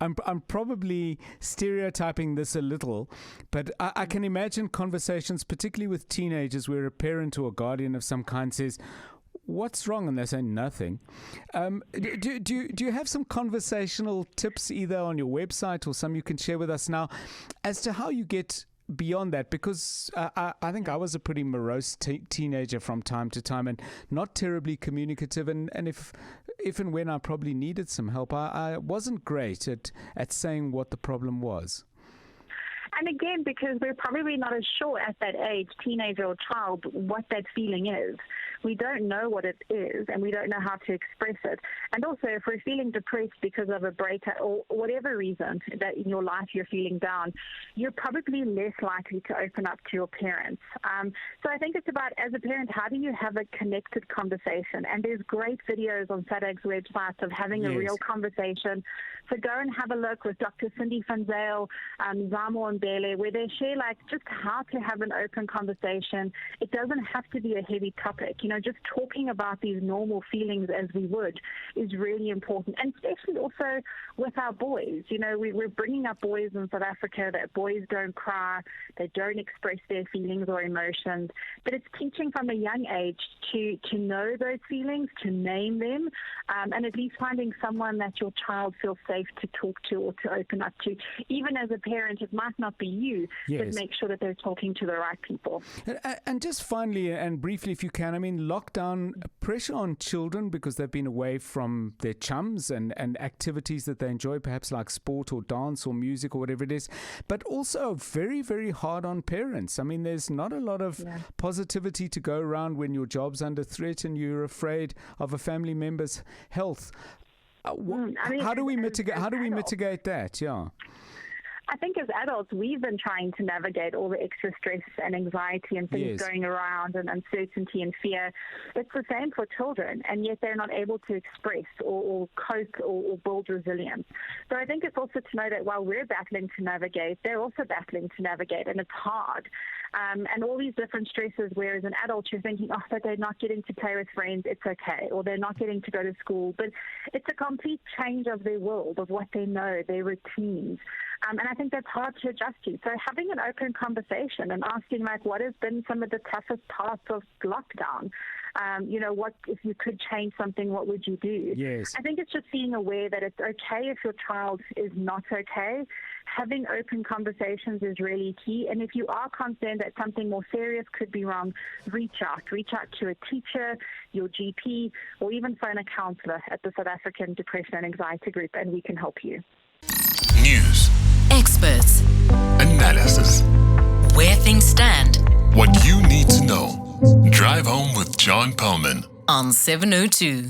I'm probably stereotyping this a little, but I can imagine conversations, particularly with teenagers, where a parent or a guardian of some kind says, "What's wrong?" And they say nothing. Do you have some conversational tips either on your website or some you can share with us now as to how you get beyond that? Because I think I was a pretty morose teenager from time to time and not terribly communicative. And if and when I probably needed some help, I wasn't great at saying what the problem was. And again, because we're probably not as sure at that age, teenager or child, what that feeling is. We don't know what it is, and we don't know how to express it. And also, if we're feeling depressed because of a breakup or whatever reason that in your life you're feeling down, you're probably less likely to open up to your parents. So I think it's about, as a parent, how do you have a connected conversation? And there's great videos on Sadag's website of having a real conversation. So go and have a look with Dr. Cindy van Zyl, Zamo and Bele, where they share just how to have an open conversation. It doesn't have to be a heavy topic. Just talking about these normal feelings as we would is really important. And especially also with our boys. We're bringing up boys in South Africa that boys don't cry, they don't express their feelings or emotions. But it's teaching from a young age to know those feelings, to name them, and at least finding someone that your child feels safe to talk to or to open up to. Even as a parent, it might not be you, but make sure that they're talking to the right people. And just finally and briefly, if you can, lockdown pressure on children because they've been away from their chums and activities that they enjoy, perhaps like sport or dance or music or whatever it is, but also very, very hard on parents. There's not a lot of positivity to go around when your job's under threat and you're afraid of a family member's health. How do we mitigate that? Yeah. I think as adults, we've been trying to navigate all the extra stress and anxiety and things going around and uncertainty and fear. It's the same for children, and yet they're not able to express or cope or build resilience. So I think it's also to know that while we're battling to navigate, they're also battling to navigate, and it's hard. And all these different stresses, whereas an adult, you're thinking, but they're not getting to play with friends, it's okay, or they're not getting to go to school. But it's a complete change of their world, of what they know, their routines. And I think that's hard to adjust to. So having an open conversation and asking, what has been some of the toughest parts of lockdown? What if you could change something, what would you do? Yes. I think it's just being aware that it's okay if your child is not okay. Having open conversations is really key. And if you are concerned that something more serious could be wrong, reach out. Reach out to a teacher, your GP, or even phone a counselor at the South African Depression and Anxiety Group, and we can help you. News. Experts. Analysis. Where things stand. What you need to know. Drive home with John Perlman On 702.